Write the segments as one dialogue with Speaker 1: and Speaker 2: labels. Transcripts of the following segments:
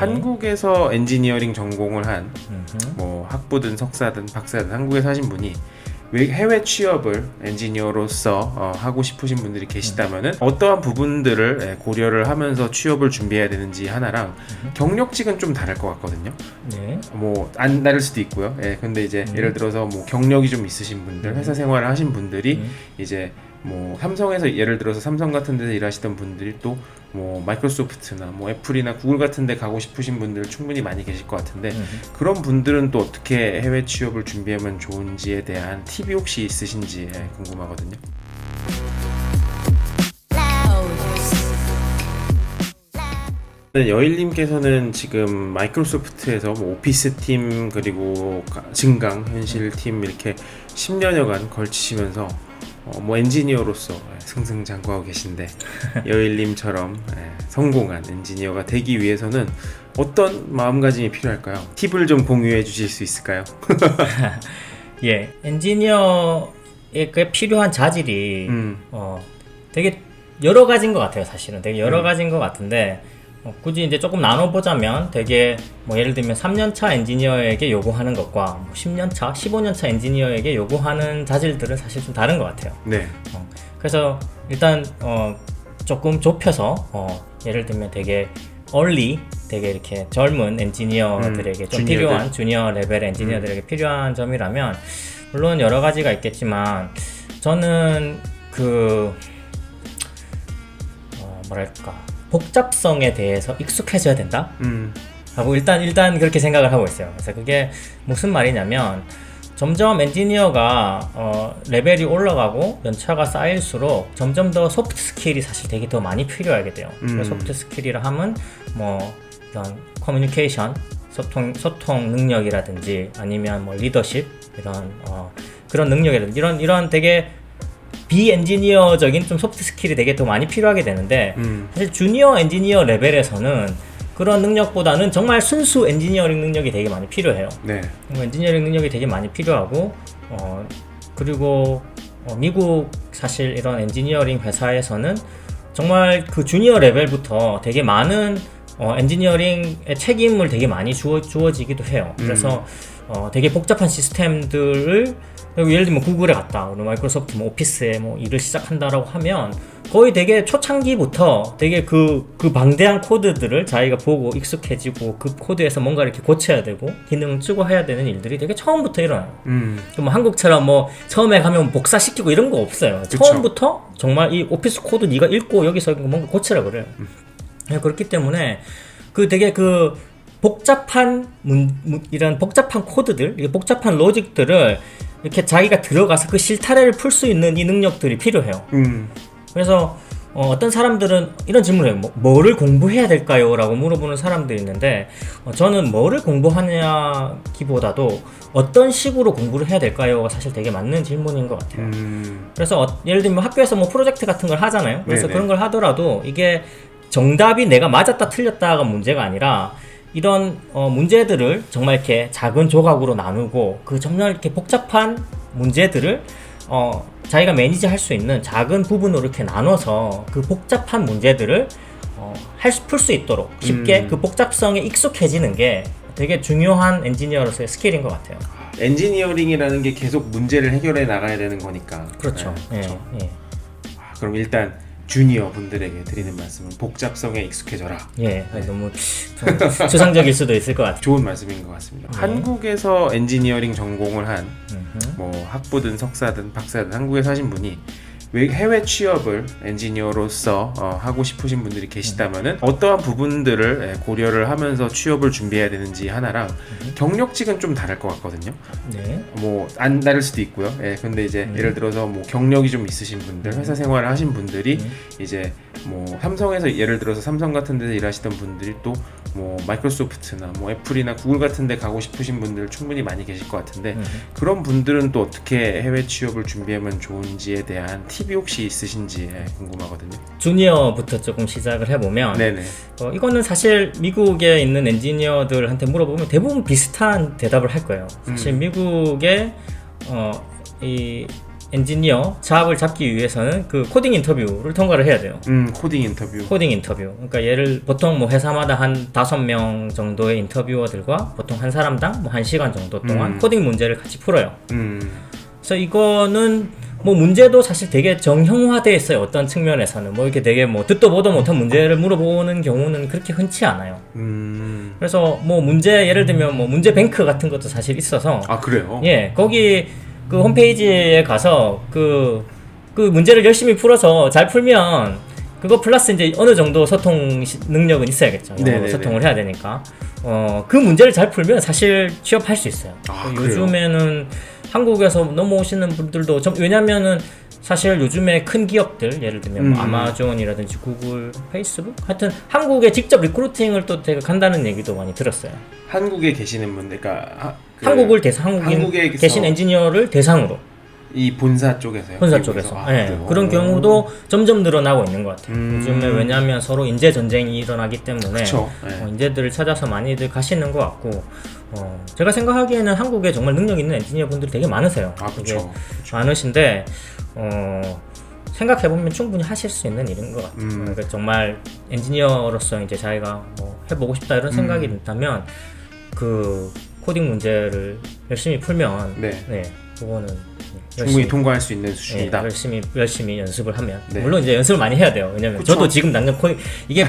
Speaker 1: 한국에서 엔지니어링 전공을 한 뭐 학부든 석사든 박사든 한국에서 하신 분이 해외 취업을 엔지니어로서 하고 싶으신 분들이 계시다면은 어떠한 부분들을 고려를 하면서 취업을 준비해야 되는지 하나랑 경력직은 좀 다를 것 같거든요.
Speaker 2: 네.
Speaker 1: 뭐 안 다를 수도 있고요. 근데 이제 예를 들어서 뭐 경력이 좀 있으신 분들, 회사 생활을 하신 분들이 이제 뭐 삼성에서 예를 들어서 삼성 같은 데서 일하시던 분들이 또 뭐 마이크로소프트나 뭐 애플이나 구글 같은 데 가고 싶으신 분들 충분히 많이 계실 것 같은데 그런 분들은 또 어떻게 해외 취업을 준비하면 좋은지에 대한 팁이 혹시 있으신지 궁금하거든요. 여일님께서는 지금 마이크로소프트에서 뭐 오피스 팀 그리고 증강 현실 팀 이렇게 10년여간 걸치시면서 뭐 엔지니어로서 승승장구하고 계신데 여일님처럼 성공한 엔지니어가 되기 위해서는 어떤 마음가짐이 필요할까요? 팁을 좀 공유해 주실 수 있을까요?
Speaker 2: 예, 엔지니어에 필요한 자질이 되게 여러 가지인 것 같아요. 사실은 되게 여러 가지인 것 같은데 굳이 이제 조금 나눠보자면 되게 뭐 예를 들면 3년차 엔지니어에게 요구하는 것과 뭐 10년차, 15년차 엔지니어에게 요구하는 자질들은 사실 좀 다른 것 같아요.
Speaker 1: 네.
Speaker 2: 그래서 일단 조금 좁혀서 예를 들면 되게 되게 이렇게 젊은 엔지니어들에게 좀 필요한 주니어 레벨 엔지니어들에게 필요한 점이라면 물론 여러 가지가 있겠지만 저는 뭐랄까 복잡성에 대해서 익숙해져야 된다 하고 일단 그렇게 생각을 하고 있어요. 그래서 그게 무슨 말이냐면 점점 엔지니어가 레벨이 올라가고 연차가 쌓일수록 점점 더 소프트 스킬이 사실 되게 더 많이 필요하게 돼요. 소프트 스킬이라 하면 뭐 이런 커뮤니케이션, 소통 능력이라든지 아니면 뭐 리더십 이런 그런 능력이라든지 이런 되게 비엔지니어적인 좀 소프트 스킬이 되게 더 많이 필요하게 되는데 사실 주니어 엔지니어 레벨에서는 그런 능력보다는 정말 순수 엔지니어링 능력이 되게 많이 필요해요.
Speaker 1: 네.
Speaker 2: 엔지니어링 능력이 되게 많이 필요하고 그리고 미국 사실 이런 엔지니어링 회사에서는 정말 그 주니어 레벨부터 되게 많은 엔지니어링의 책임을 되게 많이 주어지기도 해요. 그래서 되게 복잡한 시스템들을 예를 들면 구글에 갔다, 마이크로소프트 뭐 오피스에 뭐 일을 시작한다라고 하면 거의 되게 초창기부터 되게 그 방대한 코드들을 자기가 보고 익숙해지고 그 코드에서 뭔가 이렇게 고쳐야 되고 기능 추가해야 되는 일들이 되게 처음부터 일어나요. 뭐 한국처럼 뭐 처음에 가면 복사시키고 이런 거 없어요. 그쵸. 처음부터 정말 이 오피스 코드 네가 읽고 여기서 뭔가 고치라 그래요. 그렇기 때문에 되게 복잡한 이런 복잡한 코드들, 복잡한 로직들을 이렇게 자기가 들어가서 그 실타래를 풀 수 있는 이 능력들이 필요해요. 그래서 어떤 사람들은 이런 질문을 해요. 뭐를 공부해야 될까요? 라고 물어보는 사람들이 있는데 저는 뭐를 공부하냐기보다도 어떤 식으로 공부를 해야 될까요? 가 사실 되게 맞는 질문인 것 같아요. 그래서 예를 들면 학교에서 뭐 프로젝트 같은 걸 하잖아요. 그래서 네네. 그런 걸 하더라도 이게 정답이 내가 맞았다 틀렸다가 문제가 아니라 이런 문제들을 정말 이렇게 작은 조각으로 나누고 정말 이렇게 복잡한 문제들을 자기가 매니지할 수 있는 작은 부분으로 이렇게 나눠서 그 복잡한 문제들을 풀 수 있도록 쉽게 그 복잡성에 익숙해지는 게 되게 중요한 엔지니어로서의 스킬인 것 같아요.
Speaker 1: 엔지니어링이라는 게 계속 문제를 해결해 나가야 되는 거니까.
Speaker 2: 그렇죠. 그렇죠. 예.
Speaker 1: 그럼 일단 주니어 분들에게 드리는 말씀은 복잡성에 익숙해져라.
Speaker 2: 예, 너무 좀 추상적일 수도 있을 것 같아요.
Speaker 1: 좋은 말씀인 것 같습니다. 한국에서 엔지니어링 전공을 한 뭐 학부든 석사든 박사든 한국에서 하신 분이 해외 취업을 엔지니어로서 하고 싶으신 분들이 계시다면은 어떠한 부분들을 고려를 하면서 취업을 준비해야 되는지 하나랑 경력직은 좀 다를 것 같거든요.
Speaker 2: 네.
Speaker 1: 뭐 안 다를 수도 있고요. 근데 이제 예를 들어서 뭐 경력이 좀 있으신 분들, 회사 생활을 하신 분들이 이제 뭐 삼성에서 예를 들어서 삼성 같은 데서 일하시던 분들이 또 뭐 마이크로소프트나 뭐 애플이나 구글 같은 데 가고 싶으신 분들 충분히 많이 계실 것 같은데 그런 분들은 또 어떻게 해외 취업을 준비하면 좋은지에 대한 팁이 혹시 있으신지 궁금하거든요.
Speaker 2: 주니어부터 조금 시작을 해보면
Speaker 1: 네네.
Speaker 2: 이거는 사실 미국에 있는 엔지니어들한테 물어보면 대부분 비슷한 대답을 할 거예요. 사실 미국의 이 엔지니어 잡을 잡기 위해서는 그 코딩 인터뷰를 통과를 해야 돼요.
Speaker 1: 코딩 인터뷰.
Speaker 2: 코딩 인터뷰. 그러니까 예를 보통 뭐 회사마다 한 5명 정도의 인터뷰어들과 보통 한 사람당 뭐 1시간 정도 동안 코딩 문제를 같이 풀어요. 그래서 이거는 뭐 문제도 사실 되게 정형화되어 있어요. 어떤 측면에서는 뭐 이렇게 되게 뭐 듣도 보도 못한 문제를 물어보는 경우는 그렇게 흔치 않아요. 그래서 뭐 문제 예를 들면 뭐 문제 뱅크 같은 것도 사실 있어서
Speaker 1: 아 그래요?
Speaker 2: 예, 거기 그 홈페이지에 가서 그 문제를 열심히 풀어서 잘 풀면 그거 플러스 이제 어느 정도 소통 능력은 있어야겠죠. 영어로
Speaker 1: 네네네.
Speaker 2: 소통을 해야 되니까. 그 문제를 잘 풀면 사실 취업할 수 있어요.
Speaker 1: 아,
Speaker 2: 요즘에는 한국에서 넘어오시는 분들도 왜냐면은 사실 요즘에 큰 기업들 예를 들면 뭐 아마존이라든지 구글, 페이스북 하여튼 한국에 직접 리크루팅을 또 되게 간다는 얘기도 많이 들었어요.
Speaker 1: 한국에 계시는 분들, 그러니까
Speaker 2: 한국에 계신 엔지니어를 대상으로
Speaker 1: 이 본사 쪽에서요?
Speaker 2: 본사 쪽에서. 네, 그런 경우도 점점 늘어나고 있는 것 같아요. 요즘에 왜냐하면 서로 인재 전쟁이 일어나기 때문에
Speaker 1: 그쵸. 네.
Speaker 2: 인재들을 찾아서 많이들 가시는 것 같고 제가 생각하기에는 한국에 정말 능력 있는 엔지니어 분들이 되게 많으세요.
Speaker 1: 아 그렇죠.
Speaker 2: 많으신데 생각해보면 충분히 하실 수 있는 일인 것 같아요. 그러니까 정말 엔지니어로서 이제 자기가 뭐 해보고 싶다 이런 생각이 든다면 그 코딩 문제를 열심히 풀면
Speaker 1: 네.
Speaker 2: 그거는
Speaker 1: 충분히 통과할 수 있는 수준이다.
Speaker 2: 열심히 연습을 하면
Speaker 1: 네.
Speaker 2: 물론 이제 연습을 많이 해야 돼요. 왜냐면
Speaker 1: 그쵸.
Speaker 2: 저도 지금 당장 코딩 이게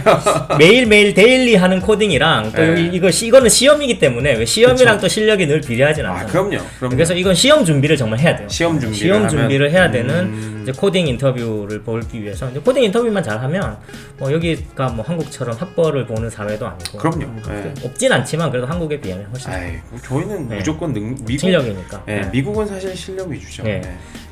Speaker 2: 매일매일 데일리 하는 코딩이랑 또
Speaker 1: 네.
Speaker 2: 이거는 시험이기 때문에 왜 시험이랑
Speaker 1: 그쵸.
Speaker 2: 또 실력이 늘 비례하진 않잖아요.
Speaker 1: 그럼요.
Speaker 2: 그래서 이건 시험 준비를 정말 해야 돼요.
Speaker 1: 시험 준비를
Speaker 2: 해야 되는 이제 코딩 인터뷰를 보기 위해서 이제 코딩 인터뷰만 잘하면 여기가 뭐 한국처럼 학벌을 보는 사회도 아니고
Speaker 1: 그럼요. 네.
Speaker 2: 없진 않지만 그래도 한국에 비하면 훨씬
Speaker 1: 저희는
Speaker 2: 네.
Speaker 1: 무조건 미국
Speaker 2: 실력이니까.
Speaker 1: 네, 미국은 사실 실력 위주죠.
Speaker 2: 네.
Speaker 1: 네.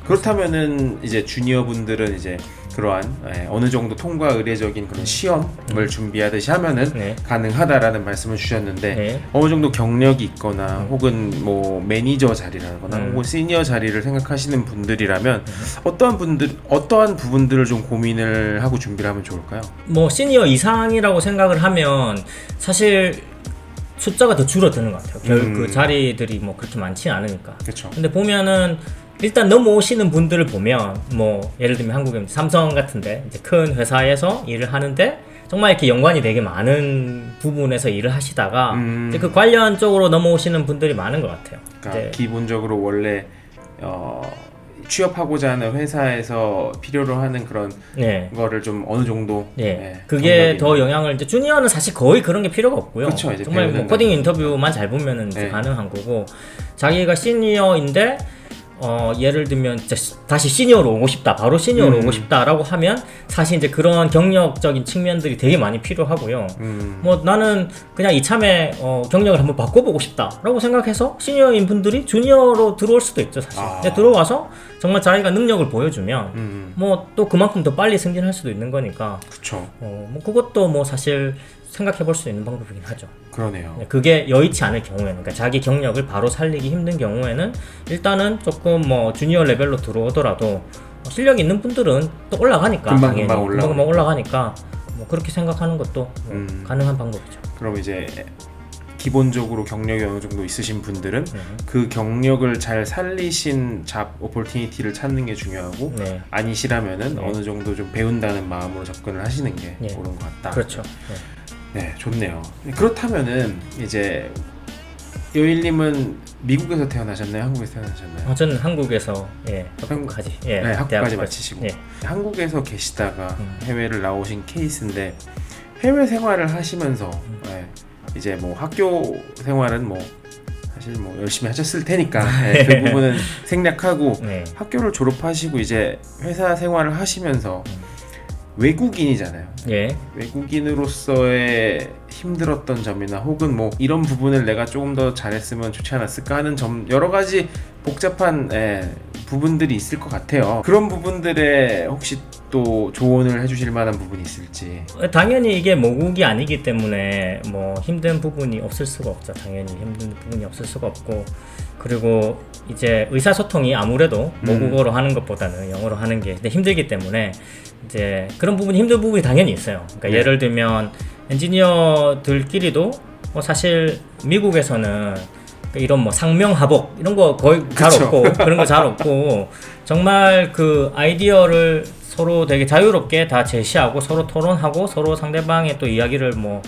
Speaker 1: 그렇다면은 이제 주니어 분들은 이제 그러한 어느 정도 통과 의례적인 그런 시험을 준비하듯이 하면은
Speaker 2: 네.
Speaker 1: 가능하다라는 말씀을 주셨는데
Speaker 2: 네.
Speaker 1: 어느 정도 경력이 있거나 혹은 뭐 매니저 자리라거나 혹은 시니어 자리를 생각하시는 분들이라면 어떠한 부분들을 좀 고민을 하고 준비를 하면 좋을까요?
Speaker 2: 뭐 시니어 이상이라고 생각을 하면 사실 숫자가 더 줄어드는 것 같아요. 그 자리들이 뭐 그렇게 많지는 않으니까.
Speaker 1: 그렇죠.
Speaker 2: 근데 보면은 일단 넘어오시는 분들을 보면 뭐 예를 들면 한국에 삼성 같은데 이제 큰 회사에서 일을 하는데 정말 이렇게 연관이 되게 많은 부분에서 일을 하시다가 이제 그 관련 쪽으로 넘어오시는 분들이 많은 것 같아요.
Speaker 1: 그러니까 기본적으로 원래 취업하고자 하는 회사에서 필요로 하는 그런 거를 좀 어느 정도
Speaker 2: 그게 더 영향을 이제 주니어는 사실 거의 그런 게 필요가 없고요.
Speaker 1: 그쵸, 이제
Speaker 2: 정말 뭐 코딩 인터뷰만 잘 보면은 이제 가능한 거고 자기가 시니어인데 예를 들면 다시 시니어로 오고 싶다, 바로 시니어로 오고 싶다라고 하면 사실 이제 그런 경력적인 측면들이 되게 많이 필요하고요. 뭐 나는 그냥 이참에 경력을 한번 바꿔보고 싶다라고 생각해서 시니어인 분들이 주니어로 들어올 수도 있죠, 사실. 근데 들어와서 정말 자기가 능력을 보여주면 뭐 또 그만큼 더 빨리 승진할 수도 있는 거니까.
Speaker 1: 그렇죠.
Speaker 2: 뭐 그것도 뭐 사실 생각해 볼 수 있는 방법이긴 하죠.
Speaker 1: 그러네요.
Speaker 2: 그게 여의치 않을 경우에는, 그러니까 자기 경력을 바로 살리기 힘든 경우에는 일단은 조금 뭐 주니어 레벨로 들어오더라도 실력 있는 분들은 또 올라가니까
Speaker 1: 금방
Speaker 2: 올라가니까 뭐 그렇게 생각하는 것도 뭐 가능한 방법이죠.
Speaker 1: 그럼 이제 기본적으로 경력이 어느 정도 있으신 분들은 그 경력을 잘 살리신 잡 오퍼튜니티를 찾는 게 중요하고 아니시라면은 어느 정도 좀 배운다는 마음으로 접근을 하시는 게 옳은 것 같다.
Speaker 2: 그렇죠.
Speaker 1: 네, 좋네요. 그렇다면은 이제 요일님은 미국에서 태어나셨나요? 한국에서 태어나셨나요?
Speaker 2: 저는 한국에서
Speaker 1: 학부까지 마치시고 한국에서 계시다가 해외를 나오신 케이스인데 해외 생활을 하시면서 이제 뭐 학교 생활은 뭐 사실 뭐 열심히 하셨을 테니까 그 부분은 생략하고 학교를 졸업하시고 이제 회사 생활을 하시면서 외국인이잖아요. 외국인으로서의 힘들었던 점이나 혹은 뭐 이런 부분을 내가 조금 더 잘했으면 좋지 않았을까 하는 점 여러 가지 복잡한 부분들이 있을 것 같아요. 그런 부분들에 혹시 또 조언을 해주실 만한 부분이 있을지.
Speaker 2: 당연히 이게 모국이 아니기 때문에 뭐 힘든 부분이 없을 수가 없죠. 당연히 힘든 부분이 없을 수가 없고 그리고 이제 의사소통이 아무래도 모국어로 하는 것보다는 영어로 하는 게 힘들기 때문에 이제 그런 부분이 힘든 부분이 당연히 있어요. 그러니까 예를 들면 엔지니어들끼리도 사실 미국에서는 이런 뭐 상명하복 이런 거 거의 잘
Speaker 1: 그쵸.
Speaker 2: 없고 그런 거 잘 없고 정말 그 아이디어를 서로 되게 자유롭게 다 제시하고 서로 토론하고 서로 상대방의 또 이야기를 뭐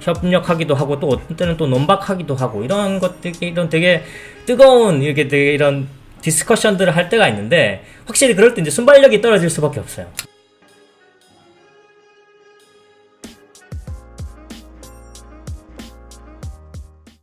Speaker 2: 협력하기도 하고 또 어떤 때는 또 논박하기도 하고 이런 것들 이런 되게 뜨거운 이렇게 되게 이런 디스커션들을 할 때가 있는데 확실히 그럴 때 이제 순발력이 떨어질 수밖에 없어요.